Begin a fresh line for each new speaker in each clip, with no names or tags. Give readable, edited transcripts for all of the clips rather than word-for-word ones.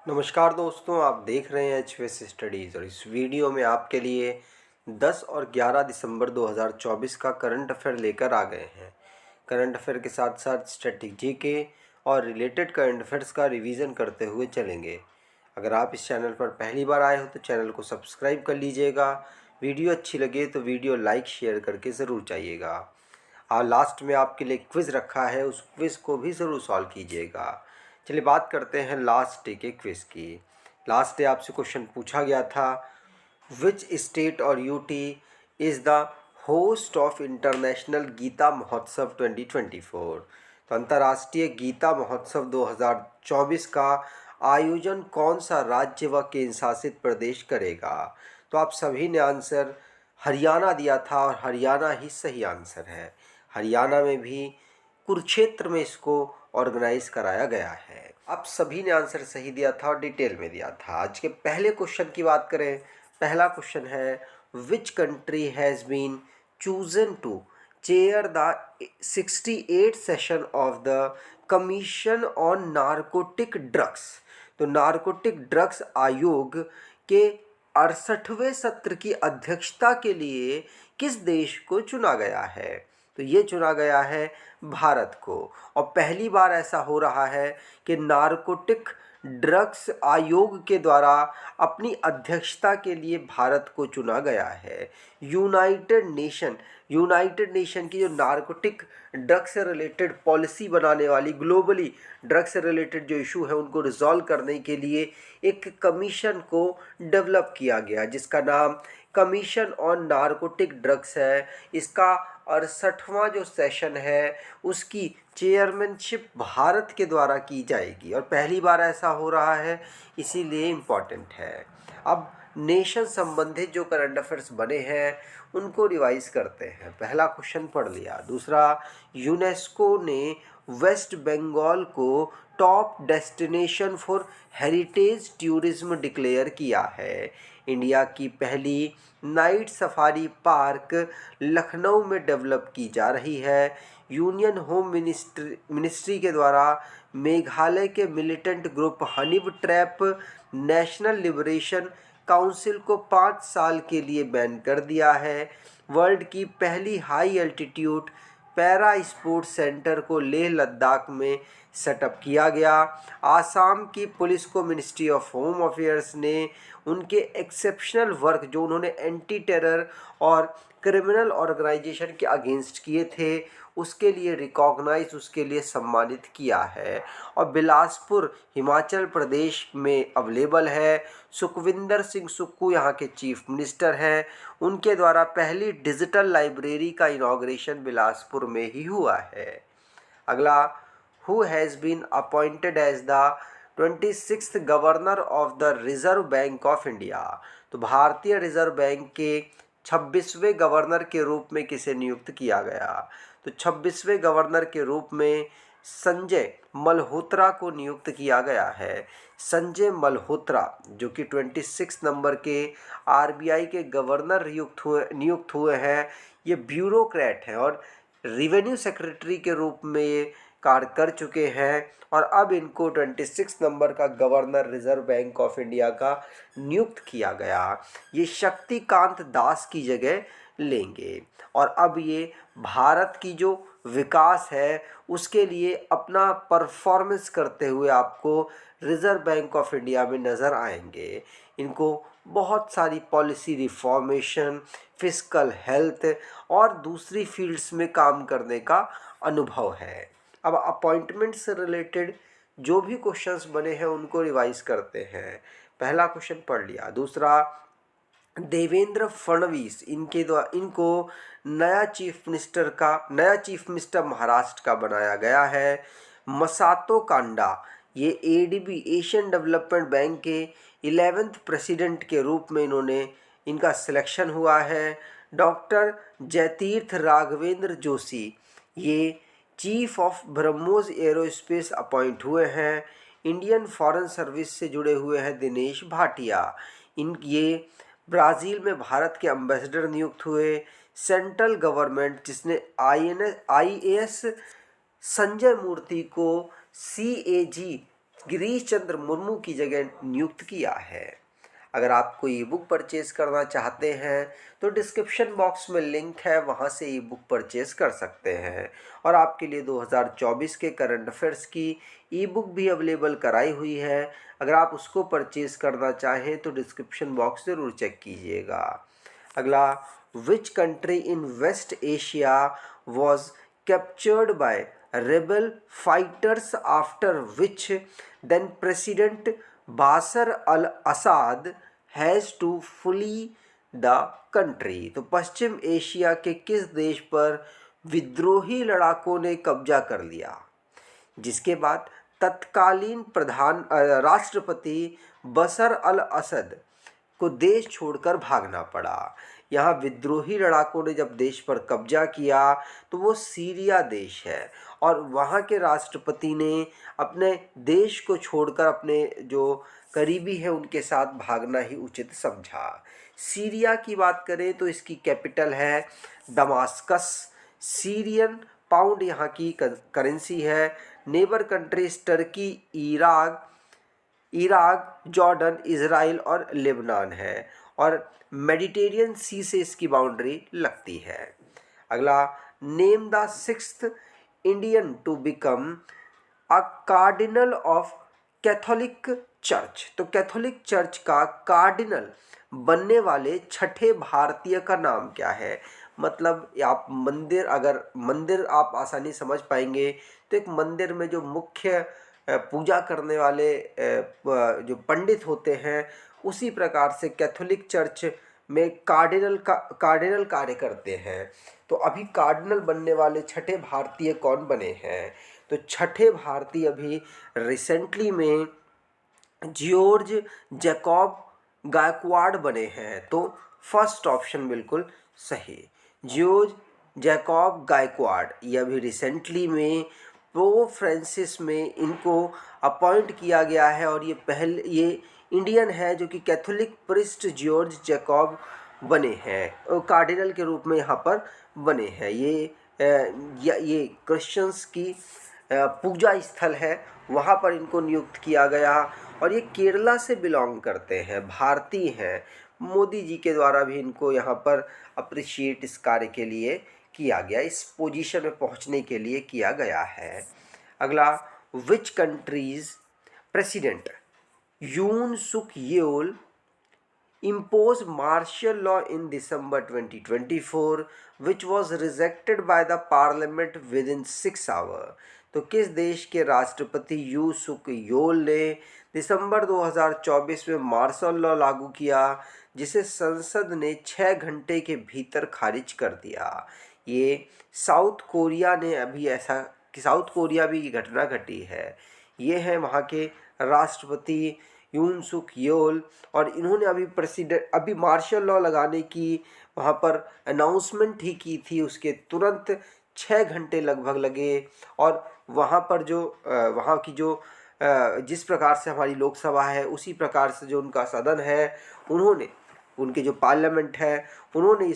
नमस्कार दोस्तों, आप देख रहे हैं एच स्टडीज़ और इस वीडियो में आपके लिए 10 और 11 दिसंबर 2024 का करंट अफेयर लेकर आ गए हैं। करंट अफेयर के साथ साथ स्ट्रेटजी के और रिलेटेड करंट अफेयर्स का रिवीजन करते हुए चलेंगे। अगर आप इस चैनल पर पहली बार आए हो तो चैनल को सब्सक्राइब कर लीजिएगा। वीडियो अच्छी लगे तो वीडियो लाइक शेयर करके ज़रूर जाइएगा। और लास्ट में आपके लिए क्विज़ रखा है, उस क्विज़ को भी ज़रूर सॉल्व कीजिएगा। चलिए बात करते हैं लास्ट डे के क्विज़ की। लास्ट डे आपसे क्वेश्चन पूछा गया था, विच स्टेट और UT is the host of international Gita Mahotsav 2024। तो अंतर्राष्ट्रीय गीता महोत्सव 2024 का आयोजन कौन सा राज्य व केंद्र शासित प्रदेश करेगा? तो आप सभी ने आंसर हरियाणा दिया था और हरियाणा ही सही आंसर है। हरियाणा में भी कुरुक्षेत्र में इसको ऑर्गेनाइज कराया गया है। आप सभी ने आंसर सही दिया था और डिटेल में दिया था। आज के पहले क्वेश्चन की बात करें, पहला क्वेश्चन है, which country has been chosen to chair the 68 session of the commission on narcotic drugs. तो नारकोटिक ड्रग्स आयोग के 68वें सत्र की अध्यक्षता के लिए किस देश को चुना गया है? तो ये चुना गया है भारत को। और पहली बार ऐसा हो रहा है कि नारकोटिक ड्रग्स आयोग के द्वारा अपनी अध्यक्षता के लिए भारत को चुना गया है। यूनाइटेड नेशन की जो नारकोटिक ड्रग्स से रिलेटेड पॉलिसी बनाने वाली, ग्लोबली ड्रग्स से रिलेटेड जो इशू है उनको रिजॉल्व करने के लिए एक कमीशन को डेवलप किया गया जिसका नाम कमीशन ऑन नारकोटिक ड्रग्स है। इसका 68वां जो सेशन है उसकी चेयरमैनशिप भारत के द्वारा की जाएगी और पहली बार ऐसा हो रहा है, इसीलिए इम्पॉर्टेंट है। अब नेशन संबंधित जो करंट अफेयर्स बने हैं उनको रिवाइज करते हैं। पहला क्वेश्चन पढ़ लिया। दूसरा, यूनेस्को ने वेस्ट बंगाल को top destination for heritage tourism declare किया है। इंडिया की पहली नाइट सफारी पार्क लखनऊ में डेवलप की जा रही है। यूनियन होम मिनिस्ट्री के द्वारा मेघालय के militant group Hynniewtrep national liberation council को 5 साल के लिए बैन कर दिया है। वर्ल्ड की पहली high altitude para sports centre को लेह लद्दाख में सेटअप किया गया। आसाम की पुलिस को मिनिस्ट्री ऑफ होम अफेयर्स ने उनके एक्सेप्शनल वर्क जो उन्होंने एंटी टेरर और क्रिमिनल ऑर्गेनाइजेशन के अगेंस्ट किए थे उसके लिए रिकॉग्नाइज, उसके लिए सम्मानित किया है। और बिलासपुर हिमाचल प्रदेश में अवेलेबल है। सुखविंदर सिंह सुक्खू यहाँ के चीफ मिनिस्टर हैं। उनके द्वारा पहली डिजिटल लाइब्रेरी का इनॉग्रेशन बिलासपुर में ही हुआ है। अगला, who has been appointed as the 26th governor of the Reserve Bank of India. तो भारतीय रिजर्व बैंक के 26वें गवर्नर के रूप में किसे नियुक्त किया गया? तो 26वें गवर्नर के रूप में संजय मल्होत्रा को नियुक्त किया गया है। संजय मल्होत्रा जो कि 26 नंबर के आरबीआई के गवर्नर नियुक्त हुए हैं। ये ब्यूरोक्रेट हैं और रिवेन्यू सेक्रेटरी के रूप में ये कार्य कर चुके हैं और अब इनको 26 नंबर का governor reserve Bank of India का नियुक्त किया गया। ये शक्तिकांत दास की जगह लेंगे और अब ये भारत की जो विकास है उसके लिए अपना परफॉर्मेंस करते हुए आपको रिजर्व बैंक ऑफ इंडिया में नज़र आएंगे। इनको बहुत सारी पॉलिसी रिफॉर्मेशन, फिस्कल हेल्थ और दूसरी फील्ड्स में काम करने का अनुभव है। अब अपॉइंटमेंट से रिलेटेड जो भी क्वेश्चंस बने हैं उनको रिवाइज करते हैं। पहला क्वेश्चन पढ़ लिया। दूसरा, देवेंद्र फडणवीस इनको नया चीफ मिनिस्टर महाराष्ट्र का बनाया गया है। मसातो कांडा ये एडीबी एशियन डेवलपमेंट बैंक के 11th प्रेसिडेंट के रूप में इनका सिलेक्शन हुआ है। डॉक्टर जयतीर्थ राघवेंद्र जोशी ये chief of BrahMos aerospace appoint हुए हैं। इंडियन फॉरेन सर्विस से जुड़े हुए हैं दिनेश भाटिया। ये ब्राज़ील में भारत के एम्बेसडर नियुक्त हुए। सेंट्रल गवर्नमेंट जिसने आईएएस संजय मूर्ति को सीएजी गिरीश चंद्र मुर्मू की जगह नियुक्त किया है। अगर आप कोई ई बुक परचेज करना चाहते हैं तो डिस्क्रिप्शन बॉक्स में लिंक है, वहां से ई बुक परचेज कर सकते हैं। और आपके लिए 2024 के करंट अफेयर्स की ई बुक भी अवेलेबल कराई हुई है। अगर आप उसको परचेज करना चाहें तो डिस्क्रिप्शन बॉक्स ज़रूर चेक कीजिएगा। अगला, which country in West Asia was captured by rebel fighters after which then president Bashar al Assad has to flee the country. तो पश्चिम एशिया के किस देश पर विद्रोही लड़ाकों ने कब्जा कर लिया, जिसके बाद तत्कालीन राष्ट्रपति बशर अल असद को देश छोड़कर भागना पड़ा। यहाँ विद्रोही लड़ाकों ने जब देश पर कब्जा किया तो वो सीरिया देश है और वहाँ के राष्ट्रपति ने अपने देश को छोड़कर अपने जो करीबी है उनके साथ भागना ही उचित समझा। सीरिया की बात करें तो इसकी कैपिटल है दमास्कस। सीरियन पाउंड यहाँ की करेंसी है। Neighbour countries Turkey, Iraq, Jordan, Israel और लेबनान है और मेडिटेरियन सी से इसकी बाउंड्री लगती है। अगला, name the sixth Indian to become a cardinal of Catholic church. तो कैथोलिक चर्च का कार्डिनल बनने वाले छठे भारतीय का नाम क्या है? मतलब आप मंदिर आप आसानी समझ पाएंगे तो एक मंदिर में जो मुख्य पूजा करने वाले जो पंडित होते हैं, उसी प्रकार से कैथोलिक चर्च में कार्डिनल कार्य करते हैं। तो अभी कार्डिनल बनने वाले छठे भारतीय कौन बने हैं? तो छठे भारतीय अभी रिसेंटली में जॉर्ज जैकब गायकवाड़ बने हैं। तो फर्स्ट ऑप्शन बिल्कुल सही, जॉर्ज जैकब गायकवाड़। ये अभी रिसेंटली में पोप फ्रांसिस में इनको अपॉइंट किया गया है और ये इंडियन है जो कि कैथोलिक प्रिस्ट जॉर्ज जैकब बने हैं, कार्डिनल के रूप में यहाँ पर बने हैं। ये क्रिश्चियंस की पूजा स्थल है, वहाँ पर इनको नियुक्त किया गया और ये केरला से बिलोंग करते हैं, भारतीय हैं। मोदी जी के द्वारा भी इनको यहाँ पर अप्रिशिएट इस कार्य के लिए किया गया, इस पोजीशन में पहुँचने के लिए किया गया है। अगला, विच कंट्रीज प्रेसिडेंट यून सुक Yeol imposed martial law in December 2024 which was rejected by the parliament within 6 hours। तो किस देश के राष्ट्रपति यू सुक योल ने दिसंबर 2024 में मार्शल लॉ लागू किया, जिसे संसद ने 6 घंटे के भीतर खारिज कर दिया? ये साउथ कोरिया ने अभी ऐसा कि साउथ कोरिया भी ये घटना घटी है। ये है वहाँ के राष्ट्रपति यून सुक योल और इन्होंने अभी मार्शल लॉ लगाने की वहाँ पर अनाउंसमेंट ही की थी, उसके तुरंत 6 घंटे लगभग लगे और वहाँ पर वहाँ की जिस प्रकार से हमारी लोकसभा है उसी प्रकार से जो उनका सदन है, उनके जो पार्लियामेंट है, उन्होंने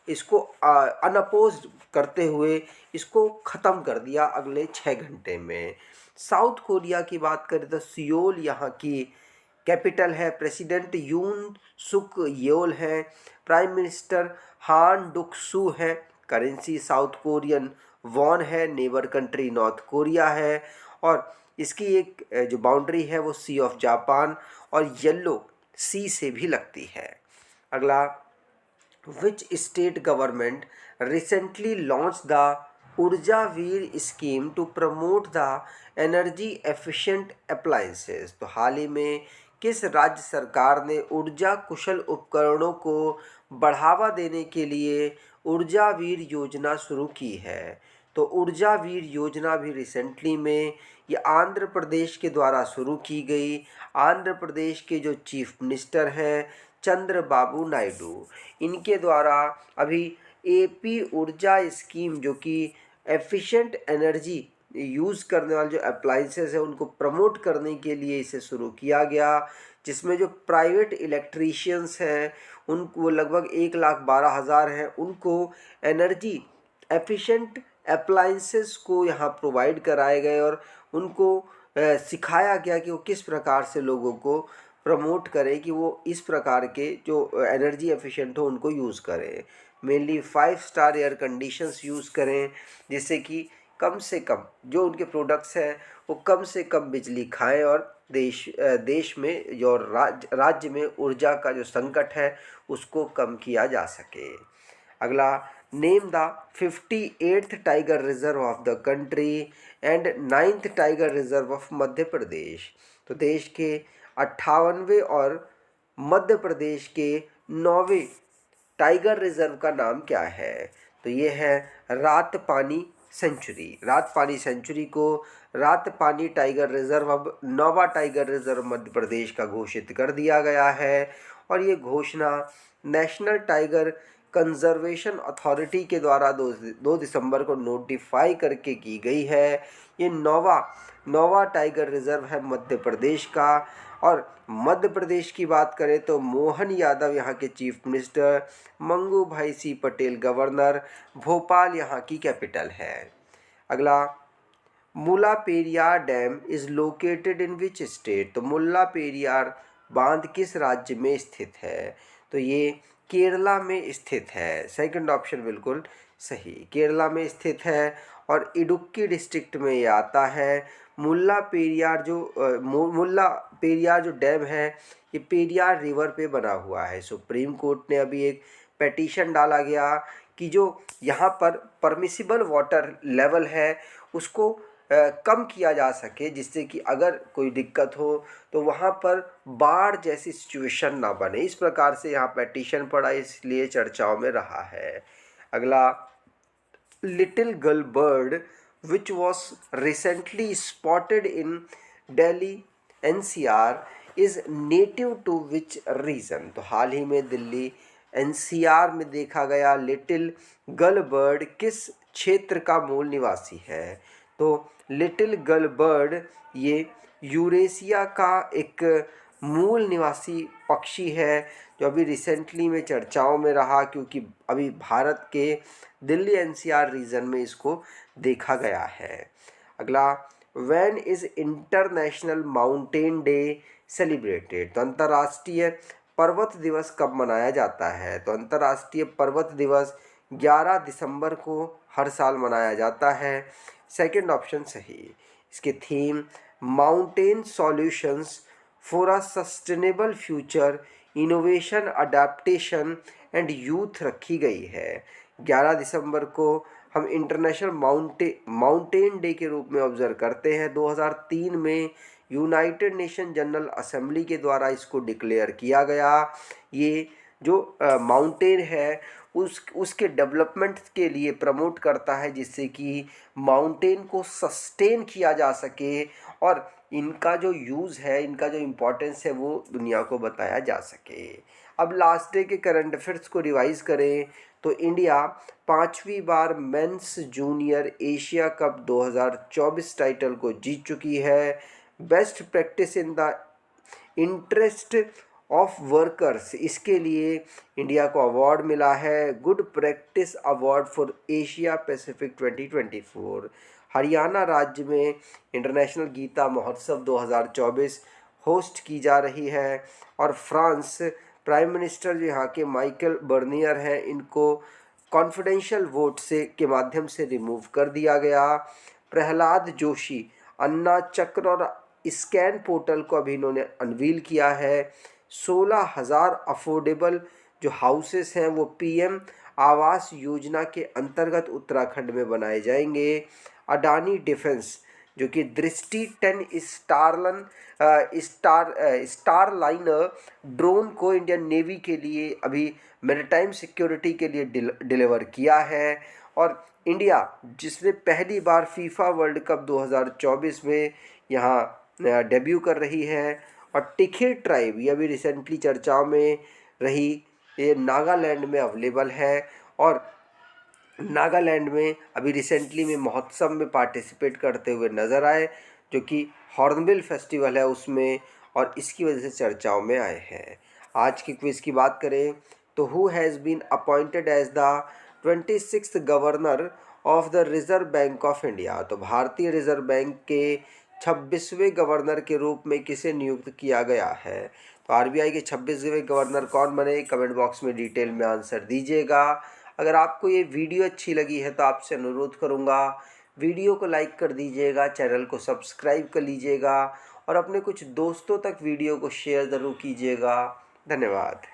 इसको अनअपोज्ड करते हुए इसको ख़त्म कर दिया अगले 6 घंटे में। साउथ कोरिया की बात करें तो सियोल यहाँ की कैपिटल है। प्रेसिडेंट यून सुक येओल है। प्राइम मिनिस्टर हान डुक सू है। करेंसी साउथ कोरियन वॉन है। नेबर कंट्री नॉर्थ कोरिया है और इसकी एक जो बाउंड्री है वो सी ऑफ जापान और येलो सी से भी लगती है। अगला, which state government recently launch the Urja Veer scheme to promote the energy efficient appliances. तो हाल ही में किस राज्य सरकार ने ऊर्जा कुशल उपकरणों को बढ़ावा देने के लिए ऊर्जा वीर योजना शुरू की है? तो ऊर्जा वीर योजना भी रिसेंटली में ये आंध्र प्रदेश के द्वारा शुरू की गई। आंध्र प्रदेश के जो चीफ मिनिस्टर हैं चंद्रबाबू नायडू, इनके द्वारा अभी एपी ऊर्जा स्कीम जो कि एफिशिएंट एनर्जी यूज़ करने वाले जो अप्लाइंसेस है उनको प्रमोट करने के लिए इसे शुरू किया गया, जिसमें जो प्राइवेट इलेक्ट्रीशियंस हैं उनको लगभग 1,12,000 हैं, उनको एनर्जी एफिशिएंट अप्लाइंसेस को यहाँ प्रोवाइड कराए गए और उनको सिखाया गया कि वो किस प्रकार से लोगों को प्रमोट करें कि वो इस प्रकार के जो एनर्जी एफिशिएंट हो उनको यूज़ करें। Mainly 5 star air conditions use करें, जिससे कि कम से कम जो उनके प्रोडक्ट्स हैं वो कम से कम बिजली खाएं और देश में जो राज्य में ऊर्जा का जो संकट है उसको कम किया जा सके। अगला, name the 58th tiger reserve of the country and 9th tiger reserve of Madhya Pradesh. तो देश के 58वें और मध्य प्रदेश के 9वें टाइगर रिजर्व का नाम क्या है? तो ये है रातपानी सेंचुरी। रातपानी सेंचुरी को रातपानी टाइगर रिजर्व अब 9वां टाइगर रिजर्व मध्य प्रदेश का घोषित कर दिया गया है, और ये घोषणा नेशनल टाइगर कंजर्वेशन अथॉरिटी के द्वारा 2 दिसंबर को नोटिफाई करके की गई है। ये नौवा टाइगर रिजर्व है मध्य प्रदेश का। और मध्य प्रदेश की बात करें तो मोहन यादव यहाँ के चीफ मिनिस्टर, मंगू भाई सी पटेल गवर्नर, भोपाल यहाँ की कैपिटल है। अगला, Mulla Periyar dam is located in which state? तो मुल्ला पेरियार बांध किस राज्य में स्थित है? तो ये केरला में स्थित है। सेकंड ऑप्शन बिल्कुल सही, केरला में स्थित है और इडुक्की डिस्ट्रिक्ट में ये आता है। मुल्ला पेरियार जो डैम है ये पेरियार रिवर पे बना हुआ है। सुप्रीम कोर्ट ने अभी एक पेटिशन डाला गया कि जो यहाँ पर परमिसिबल वाटर लेवल है उसको कम किया जा सके, जिससे कि अगर कोई दिक्कत हो तो वहाँ पर बाढ़ जैसी सिचुएशन ना बने। इस प्रकार से यहाँ पेटिशन पड़ा, इसलिए चर्चाओं में रहा है। अगला, little girl bird which was recently spotted in Delhi NCR is native to which region? तो हाल ही में दिल्ली NCR में देखा गया लिटिल गर्ल बर्ड किस क्षेत्र का मूल निवासी है? तो लिटिल गर्ल बर्ड ये यूरेशिया का एक मूल निवासी पक्षी है, जो अभी रिसेंटली में चर्चाओं में रहा, क्योंकि अभी भारत के दिल्ली NCR रीजन में इसको देखा गया है। अगला, when is international mountain day celebrated? तो अंतर्राष्ट्रीय पर्वत दिवस कब मनाया जाता है? तो अंतर्राष्ट्रीय पर्वत दिवस 11 दिसंबर को हर साल मनाया जाता है। सेकंड ऑप्शन सही। इसके theme mountain solutions for a sustainable future, innovation, adaptation and youth रखी गई है। 11 दिसंबर को हम इंटरनेशनल माउंटेन डे के रूप में ऑब्जर्व करते हैं। 2003 में यूनाइटेड नेशन जनरल असेंबली के द्वारा इसको डिक्लेयर किया गया। ये जो माउंटेन है उसके डेवलपमेंट के लिए प्रमोट करता है, जिससे कि माउंटेन को सस्टेन किया जा सके और इनका जो यूज़ है, इनका जो इम्पोर्टेंस है वो दुनिया को बताया जा सके। अब लास्ट डे के करंट अफेयर्स को रिवाइज करें तो इंडिया 5वीं बार men's junior Asia cup 2024 title को जीत चुकी है। Best practice in the interest of workers, इसके लिए इंडिया को अवार्ड मिला है। Good practice award for Asia Pacific 2024। Haryana राज्य में इंटरनेशनल गीता महोत्सव 2024 होस्ट की जा रही है। और फ्रांस प्राइम मिनिस्टर जो यहाँ के माइकल बर्नियर हैं, इनको कॉन्फिडेंशियल वोट के माध्यम से रिमूव कर दिया गया। प्रहलाद जोशी अन्ना चक्र और स्कैन पोर्टल को अभी इन्होंने अनवील किया है। 16,000 अफोर्डेबल जो हाउसेस हैं वो PM आवास योजना के अंतर्गत उत्तराखंड में बनाए जाएंगे। अडानी डिफेंस जो कि दृष्टि 10 स्टार लाइनर ड्रोन को इंडियन नेवी के लिए अभी मैरीटाइम सिक्योरिटी के लिए डिलीवर किया है। और इंडिया जिसने पहली बार फीफा वर्ल्ड कप 2024 में यहाँ डेब्यू कर रही है। और टिखिर ट्राइब ये अभी रिसेंटली चर्चाओं में रही, ये नागालैंड में अवेलेबल है और नागालैंड में अभी रिसेंटली में महोत्सव में पार्टिसिपेट करते हुए नज़र आए, जो कि हॉर्नबिल फेस्टिवल है उसमें, और इसकी वजह से चर्चाओं में आए हैं। आज की क्विज़ की बात करें तो who has been appointed as the 26th governor of the Reserve Bank of India? तो भारतीय रिजर्व बैंक के 26वें गवर्नर के रूप में किसे नियुक्त किया गया है? तो आरबीआई के 26वें गवर्नर कौन बने? कमेंट बॉक्स में डिटेल में आंसर दीजिएगा। अगर आपको ये वीडियो अच्छी लगी है तो आपसे अनुरोध करूँगा, वीडियो को लाइक कर दीजिएगा, चैनल को सब्सक्राइब कर लीजिएगा और अपने कुछ दोस्तों तक वीडियो को शेयर ज़रूर कीजिएगा। धन्यवाद।